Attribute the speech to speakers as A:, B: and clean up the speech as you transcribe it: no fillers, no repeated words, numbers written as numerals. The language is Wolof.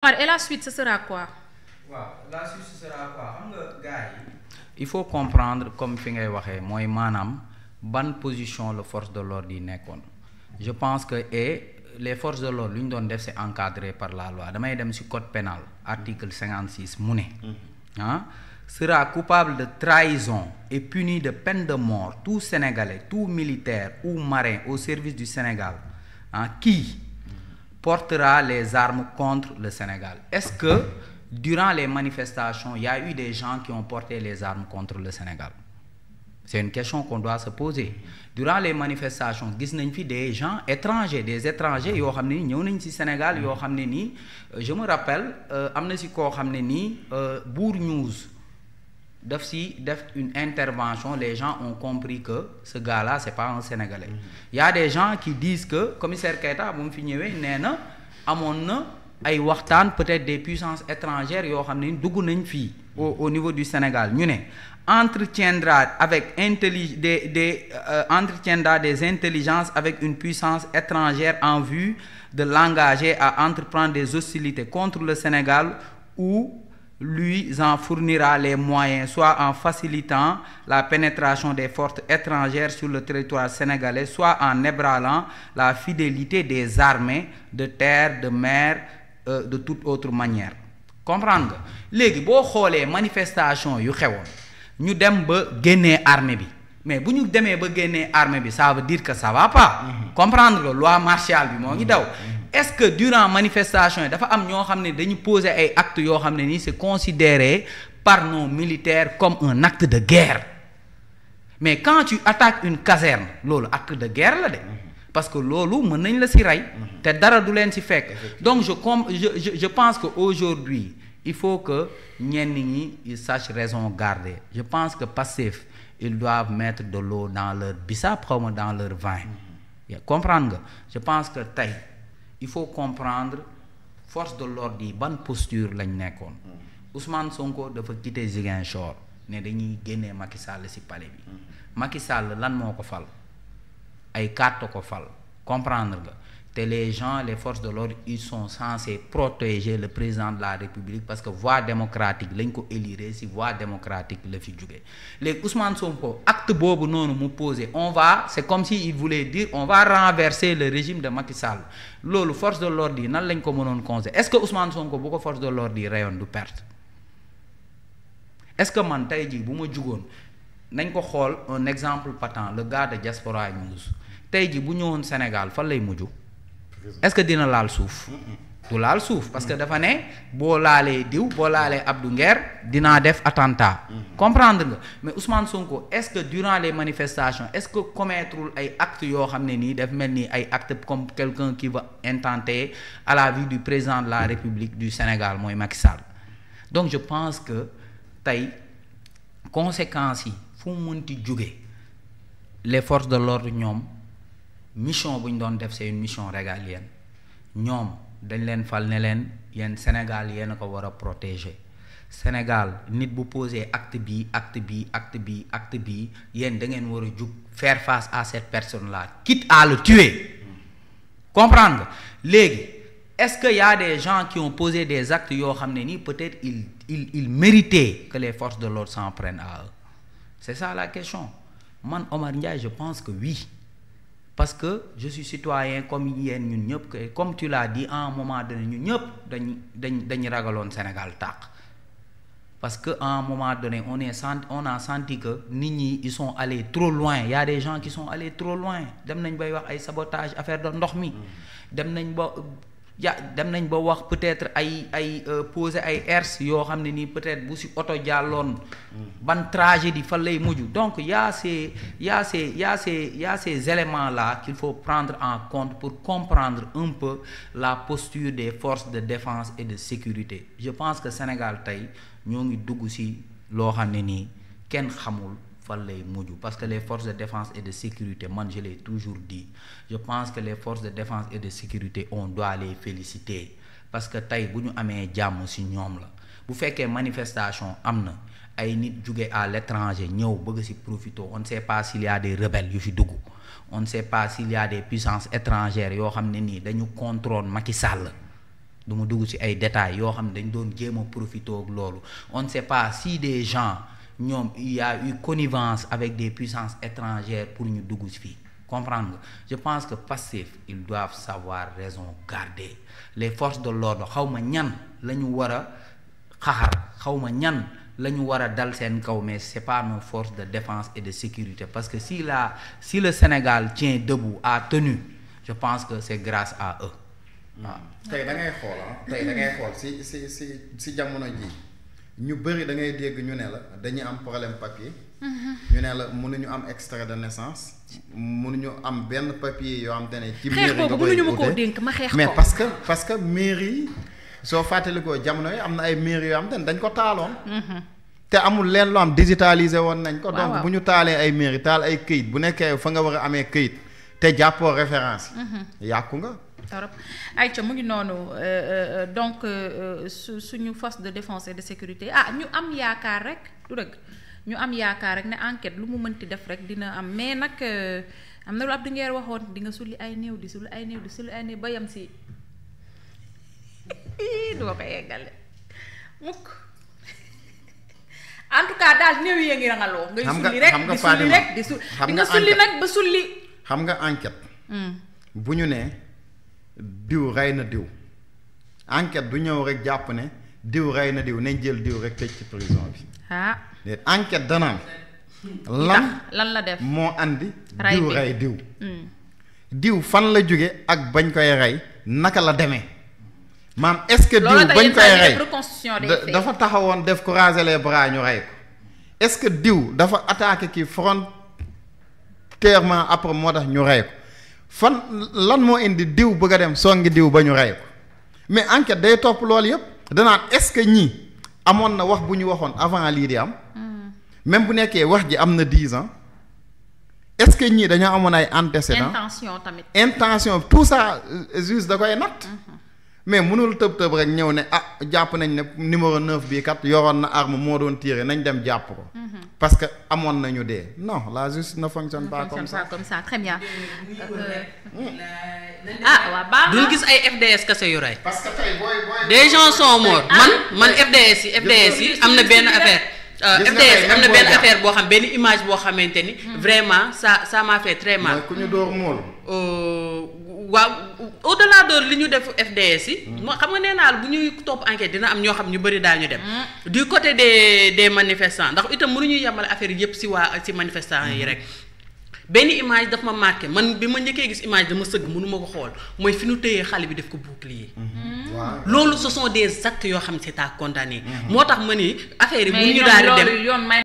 A: Et la suite, ce sera quoi?
B: La suite, ce sera quoi? Il faut comprendre, comme fi ngay waxee mooy maanaam ban position la force de l'ordre yi nekkoon. Je pense que les forces de l'ordre lu ñu doon def c'est encadré par la loi. Damay dem ci code pénal article 56 mu ne sera coupable de trahison et puni de peine de mort tout Sénégalais, tout militaire ou marin au service du Sénégal qui portera les armes contre le Sénégal. Est-ce que durant les manifestations, il y a eu des gens qui ont porté les armes contre le Sénégal? C'est une question qu'on doit se poser. Durant les manifestations, gis nañ fi des gens étrangers, des étrangers yoo xam ne nii ñëw nañ ci Sénégal yoo xam ne nii je me rappelle am na ci koo xam ne nii Bour News daf ci def une intervention, les gens ont compris que ce gars-là c'est pas un Sénégalais. Il y a des gens qui disent que commissaire Keita bu mu fi ñëwee nee na amoon na ay waxtaan peut-être des puissances étrangères yoo xam ne dugg nañ fii au niveau du Sénégal ñu ne entretiendra avec entretiendra des intelligences avec une puissance étrangère en vue de l'engager à entreprendre des hostilités contre le Sénégal ou lui en fournira les moyens, soit en facilitant la pénétration des forces étrangères sur le territoire sénégalais, soit en ébranlant la fidélité des armées de terre, de mer, de toute autre manière. Comprendre nga léegi boo xoolee manifestation yu xewoon ñu dem ba génnee armée bi mais bu ñu demee ba génnee armée bi ça veut dire que ça va pas. Comprendre nga loi martiale bi moo ngi daw. Est-ce que durant manifestation yi dafa am ñoo xam ne dañu poser ay actes yoo xam ne nii c'est considéré par nos militaires comme un acte de guerre mais quand tu attaques une caserne loolu acte de guerre la de parce que loolu mën nañ la ci rey te dara du leen ci fekk donc je pense que aujourd'hui il faut que ñenn ñi ils sachent raison garder. Je pense que Pastef ils doivent mettre de l'eau dans leur bissap xaw ma dans leur vin. Comprendre nga je pense que tey il faut comprendre force de l'ordre yi ban posture lañ nekkoon. Ousmane Sonko dafa quitter Ziguinchor ne dañuy génnee Macky Sall ci palais bi. Macky Sall lan moo ko fal ay carte ko fal comprendre nga te les gens les forces de l'ordre ils sont censés protéger le président de la République parce que voie démocratique lañ ko élire ci voie démocratique la fi jóge léegi Ousmane Sonko acte boobu noonu mu posé c'est comme si il voulait dire on va renverser le régime de Macky Sall loolu force de l'ordre yi nan lañ ko mënoon conseiller est-ce que Ousmane Sonko bu ko force de l'ordre yi rayoon du perte est-ce que man tey jii bu ma jugoon nañ ko xool un exemple patent le gars de Diaspora News tey jii bu ñëwoon Sénégal fan lay mujj est-ce que dina laal suuf du laal suuf parce que dafa ne boo laalee diw boo laalee Abdou Nguer dinaa def attentat comprendre nga mais Ousmane Sonko est-ce que durant les manifestations est-ce que commettrul ay actes yoo xam ne nii daf mel ni ay actes comme quelqu'un qui va intenter à la vie du président de la République du Sénégal mooy Macky Sall donc je pense que tey conséquences yi fu mu mënti jóge les forces de l'ordre ñoom mission bu ñu doon def c'est une mission régalienne ñoom dañ leen fal ne leen yéen Sénégal yéen a ko war a protéger Sénégal nit bu poser acte bii yéen da ngeen war a jug faire face à cette personne-là quitte à le tuer comprendre nga léegi est-ce que y a des gens qui ont posé des actes yoo xam ne nii peut-être ils méritaient que les forces de l'ordre s'en prennent à eux c'est ça la question man Omar Ndiaye je pense que oui parce que je suis citoyen comme yéen ñun ñëpp comme tu l'as dit à un moment donné ñun ñëpp dañu ragaloon Sénégal tàq parce que à un moment donné on a senti que nit ñi ils sont allés trop loin il y a des gens qui sont allés trop loin dem nañ bay wax ay sabotage affaire de ndox mi dem nañ ba wax peut-être ay poser ay herses yoo xam ne nii peut-être bu ci oto jàlloon ban tragédie fan lay mujj donc y a ces éléments-là qu'il faut prendre en compte pour comprendre un peu la posture des forces de défense et de sécurité je pense que Sénégal tey ñoo ngi dugg ci loo xam ne nii kenn xamul fan lay mujj parce que les forces de défense et de sécurité man je l'ai toujours dit je pense que les forces de défense et de sécurité on doit les féliciter parce que tey bu ñu amee jàmm ci ñoom la bu fekkee manifestation am na ay nit jóge à l'étranger ñëw bëgg ci profiter on ne sait pas s'il y a des rebelles yu fi dugg on ne sait pas s'il y a des puissances étrangères yoo xam ne nii dañu contrôle Macky Sall du ma dugg ci ay détails yoo xam ne dañ doon jéem a profité ak loolu on ne sait pas si des gens ñoom il y a eu connivence avec des puissances étrangères pour ñu dugg fii comprendre nga je pense que Pastef ils doivent savoir raison garder les forces de l'ordre xaw ma ñan la ñu war a xaxar xaw ma ñan la ñu war a dal seen kaw mais c'est pas nos forces de défense et de sécurité parce que si le Sénégal tient debout a tenu je pense que c'est grâce à eux. waaw
A: tey da ngay xool si jamono ji ñu bëri da ngay dégg ñu ne la dañuy am problème papier. ñu ne la mënuñu am extrait de naissance mënuñu am benn papier yoo xam te ne. ci mairie nga koy
C: dénk ma xeex ko
A: mais parce que mairie yi soo fàttalikoo jamono yi am na ay mairie yoo xam te ne dañ ko taaloon. te amul leen loo am digitalisé woon nañ ko. donc bu ñu taalee ay mairie taal ay këyit bu nekkee fa nga war a amee këyit te jàppoo référence yi. yàqu nga.
C: torop ayca mu ngi noonu donc suñu force de défense et de sécurité ñu am yaakaar rek du dëgg ñu am yaakaar rek ne enquête lu mu mënti def rek dina am mais nag am na lu Abdou Nguer waxoon di nga sulli ay néew di sulli ay néew di sulli ay néew ba yem si du ma ko yeggale mukk en tout cas daal néew yi ngi rangaloo ngay sulli rek di sulli rek di nga sulli nag ba sulli
A: xam nga enquête bu ñu nee diw rey na diw enquête du ñëw rek jàpp ne diw rey na diw nañ jël diw rek tëj ci prison bi. déet enquête danaan lan
C: la def
A: moo andi diw rey diw. diw fan la jóge ak bañ koy rey naka la demee maam est-ce que diw bañ koy rey dafa taxawoon def croiser les bras ñu rey ko est-ce que diw dafa attaqué ki frontièrement après moo tax ñu rey ko fan lan moo indi diw bëgg a dem songi diw ba ñu rey ko mais enquête day topp loolu yëpp danaan est-ce que ñii amoon na wax bu ñu waxoon avant lii di am même bu nekkee wax ji am na 10 ans est-ce que ñii dañoo amoon ay antécédents intention tout ça juste da koy natt mais mënul tëb rek ñëw ne jàpp nañ ne numéro 9 bii kat yoroon na arme moo doon tiré nañ dem jàpp ko parce que amoon nañu dee non la justice ne fonctionne pas comme ça
C: très bien
D: duñ gis ay FDS kese yu rey
A: parce que tey booy
D: des gens sont morts man FDS yi am na benn affaire FDS am na benn affaire boo xam benn image boo xamante ni vraiment ça m'a fait très mal.
A: ku ñu door mool.
D: waaw au-delà de li ñu def FDS yi. moo xam nga nee naa bu ñuy topp enquête dina am ñoo xam ñu bëri daañu dem. du côté des manifestants ndax itam mënuñu yemale affaire yëpp si manifestants yi rek. benn image daf ma marqué man bi ma njëkkee gis image dama sëgg mënu ma ko xool mooy fi ñu tëyee xale bi def ko bouclier. loolu ce sont des actes yoo xam ne c'est à condamner. moo tax ma ni affaire yi bu ñu daal di dem.